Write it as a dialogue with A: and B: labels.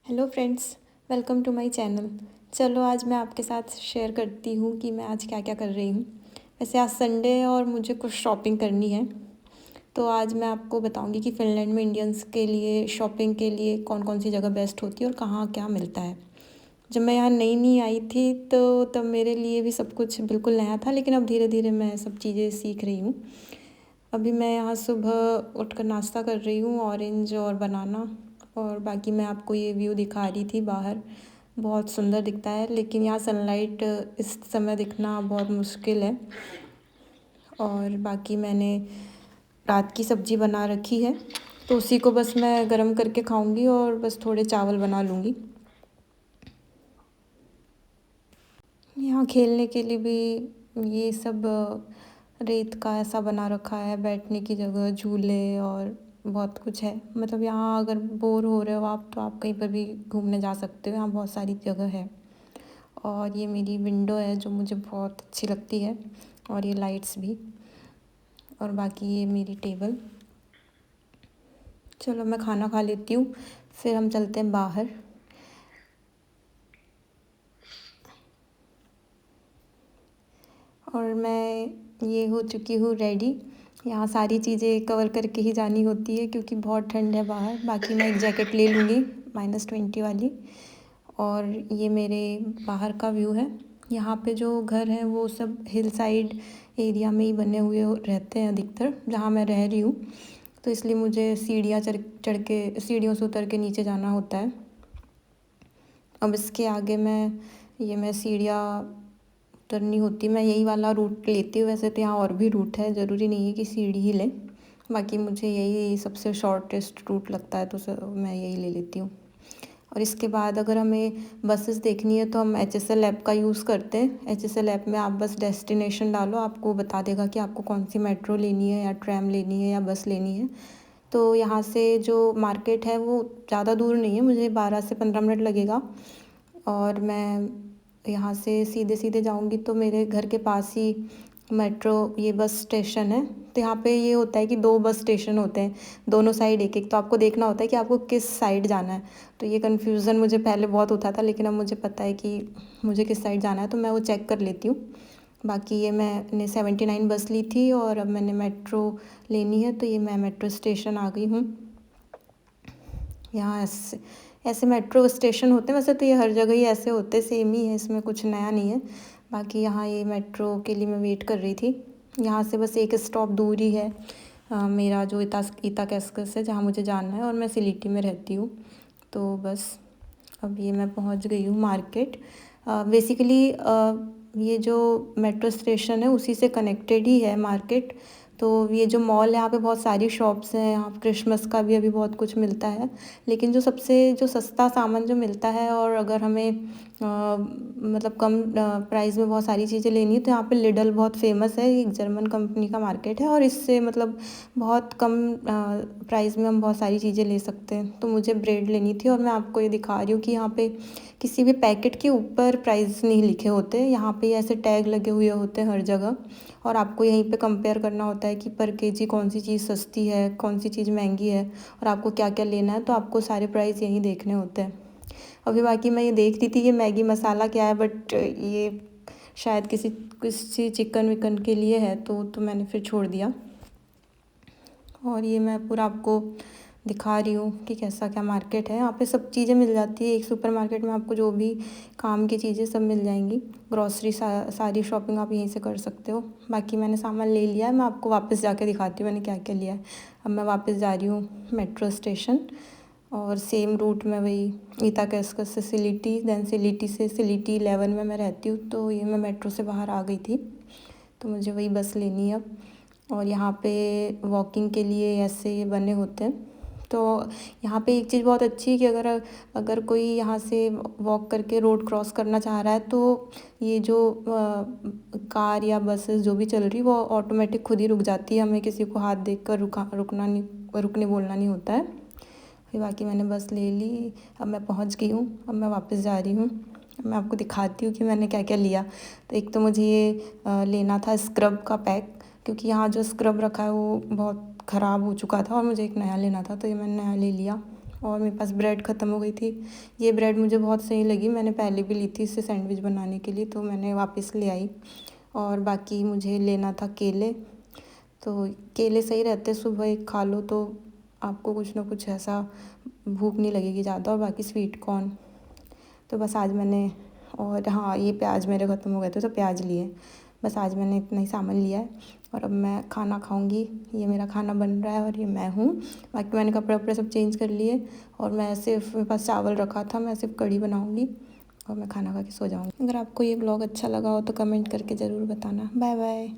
A: Hello friends, welcome to my channel. चलो आज मैं आपके साथ शेयर करती हूँ कि मैं आज क्या क्या कर रही हूँ। वैसे आज संडे है और मुझे कुछ शॉपिंग करनी है। तो आज मैं आपको बताऊँगी कि फ़िनलैंड में इंडियंस के लिए शॉपिंग के लिए कौन कौन सी जगह बेस्ट होती है और कहाँ क्या मिलता है। जब मैं यहाँ नई नई आई थी तो तब मेरे लिए भी सब कुछ बिल्कुल नया था, लेकिन अब धीरे धीरे मैं सब चीज़ें सीख रही हूँ। अभी मैं यहाँ सुबह उठकर नाश्ता कर रही हूँ, ऑरेंज और बनाना। और बाकी मैं आपको ये व्यू दिखा रही थी बाहर, बहुत सुंदर दिखता है, लेकिन यहाँ सनलाइट इस समय दिखना बहुत मुश्किल है। और बाकी मैंने रात की सब्ज़ी बना रखी है, तो उसी को बस मैं गरम करके खाऊंगी और बस थोड़े चावल बना लूँगी। यहाँ खेलने के लिए भी ये सब रेत का ऐसा बना रखा है, बैठने की जगह, झूले और बहुत कुछ है। मतलब यहाँ अगर बोर हो रहे हो आप तो आप कहीं पर भी घूमने जा सकते हो, यहाँ बहुत सारी जगह है। और ये मेरी विंडो है जो मुझे बहुत अच्छी लगती है, और ये लाइट्स भी। और बाकी ये मेरी टेबल। चलो मैं खाना खा लेती हूँ, फिर हम चलते हैं बाहर। और मैं ये हो चुकी हूँ रेडी। यहाँ सारी चीज़ें कवर करके ही जानी होती है क्योंकि बहुत ठंड है बाहर। बाकी मैं एक जैकेट ले लूँगी -20 वाली। और ये मेरे बाहर का व्यू है। यहाँ पे जो घर हैं वो सब हिल साइड एरिया में ही बने हुए रहते हैं अधिकतर, जहाँ मैं रह रही हूँ। तो इसलिए मुझे सीढ़ियाँ चढ़ चढ़ के सीढ़ियों से उतर के नीचे जाना होता है। अब इसके आगे मैं सीढ़ियाँ उतरनी होती है, मैं यही वाला रूट लेती हूँ। वैसे तो यहाँ और भी रूट है, ज़रूरी नहीं है कि सीढ़ी ही लें। बाकी मुझे यही सबसे शॉर्टेस्ट रूट लगता है, तो मैं यही ले लेती हूँ। और इसके बाद अगर हमें बसेस देखनी है तो हम HSL ऐप का यूज़ करते हैं। HSL ऐप में आप बस डेस्टिनेशन डालो, आपको बता देगा कि आपको कौन सी मेट्रो लेनी है या ट्रैम लेनी है या बस लेनी है। तो यहाँ से जो मार्केट है वो ज़्यादा दूर नहीं है, मुझे 12 से 15 मिनट लगेगा। और मैं यहाँ से सीधे सीधे जाऊँगी तो मेरे घर के पास ही मेट्रो ये बस स्टेशन है। तो यहाँ पे ये होता है कि 2 बस स्टेशन होते हैं, दोनों साइड एक एक। तो आपको देखना होता है कि आपको किस साइड जाना है। तो ये कन्फ्यूज़न मुझे पहले बहुत होता था, लेकिन अब मुझे पता है कि मुझे किस साइड जाना है, तो मैं वो चेक कर लेती हूँ। बाकी ये मैंने 79 बस ली थी और अब मैंने मेट्रो लेनी है, तो ये मैं मेट्रो स्टेशन आ गई हूँ। यहाँ ऐसे ऐसे मेट्रो स्टेशन होते हैं, वैसे तो ये हर जगह ही ऐसे होते हैं, सेम ही है, इसमें कुछ नया नहीं है। बाकी यहाँ ये मेट्रो के लिए मैं वेट कर रही थी। यहाँ से बस एक स्टॉप दूर ही है मेरा जो इताकस्कस है, जहाँ मुझे जाना है। और मैं सिलिटी में रहती हूँ, तो बस अब ये मैं पहुँच गई हूँ मार्केट। बेसिकली ये जो मेट्रो स्टेशन है उसी से कनेक्टेड ही है मार्केट। तो ये जो मॉल है यहाँ पे बहुत सारी शॉप्स हैं, यहाँ क्रिसमस का भी अभी बहुत कुछ मिलता है। लेकिन जो सस्ता सामान जो मिलता है, और अगर हमें मतलब कम प्राइस में बहुत सारी चीज़ें लेनी है, तो यहाँ पे लिडल बहुत फेमस है। एक जर्मन कंपनी का मार्केट है और इससे मतलब बहुत कम प्राइस में हम बहुत सारी चीज़ें ले सकते हैं। तो मुझे ब्रेड लेनी थी, और मैं आपको ये दिखा रही हूँ कि यहाँ पे किसी भी पैकेट के ऊपर प्राइस नहीं लिखे होते। यहाँ पे ऐसे टैग लगे हुए होते हैं हर जगह, और आपको यहीं पे कंपेयर करना होता है कि पर केजी कौन सी चीज़ सस्ती है, कौन सी चीज़ महंगी है, और आपको क्या क्या लेना है। तो आपको सारे प्राइस यहीं देखने होते हैं। अभी बाकी मैं ये देख रही थी ये मैगी मसाला क्या है, बट ये शायद किसी चिकन विकन के लिए है, तो मैंने फिर छोड़ दिया। और ये मैं पूरा आपको दिखा रही हूँ कि कैसा क्या मार्केट है। यहाँ पे सब चीज़ें मिल जाती है, एक सुपर मार्केट में आपको जो भी काम की चीज़ें सब मिल जाएंगी। ग्रॉसरी सारी शॉपिंग आप यहीं से कर सकते हो। बाकी मैंने सामान ले लिया है, मैं आपको वापस जाके दिखाती हूँ मैंने क्या क्या लिया है। अब मैं वापस जा रही हूँ मेट्रो स्टेशन, और सेम रूट में वही इताकस्कस से सिलिटी, देन सिलिटी से सिलिटी 11 में मैं रहती हूँ। तो ये मैं मेट्रो से बाहर आ गई थी, तो मुझे वही बस लेनी है अब। और यहाँ पे वॉकिंग के लिए ऐसे बने होते हैं। तो यहाँ पे एक चीज़ बहुत अच्छी है कि अगर कोई यहाँ से वॉक करके रोड क्रॉस करना चाह रहा है, तो ये जो कार या बसेस जो भी चल रही वो ऑटोमेटिक खुद ही रुक जाती है, हमें किसी को हाथ देख कर रुकने बोलना नहीं होता है। फिर बाकी मैंने बस ले ली, अब मैं पहुँच गई हूँ, अब मैं वापस जा रही हूँ। मैं आपको दिखाती हूँ कि मैंने क्या क्या लिया। तो एक तो मुझे ये लेना था स्क्रब का पैक, क्योंकि यहाँ जो स्क्रब रखा है वो बहुत ख़राब हो चुका था और मुझे एक नया लेना था, तो ये मैंने नया ले लिया। और मेरे पास ब्रेड ख़त्म हो गई थी। ये ब्रेड मुझे बहुत सही लगी, मैंने पहले भी ली थी इससे सैंडविच बनाने के लिए, तो मैंने वापस ले आई। और बाकी मुझे लेना था केले, तो केले सही रहते, सुबह एक खा लो तो आपको कुछ ना कुछ ऐसा भूख नहीं लगेगी ज़्यादा। और बाकी स्वीट कॉर्न, तो बस आज मैंने, और हाँ ये प्याज मेरे ख़त्म हो गए थे तो प्याज लिए। बस आज मैंने इतना ही सामान लिया है और अब मैं खाना खाऊंगी। ये मेरा खाना बन रहा है और ये मैं हूँ। बाकी मैंने कपड़े वपड़े सब चेंज कर लिए और मैं सिर्फ, मेरे पास चावल रखा था, मैं सिर्फ कढ़ी बनाऊंगी और मैं खाना खा के सो जाऊंगी। अगर आपको ये ब्लॉग अच्छा लगा हो तो कमेंट करके ज़रूर बताना। Bye bye.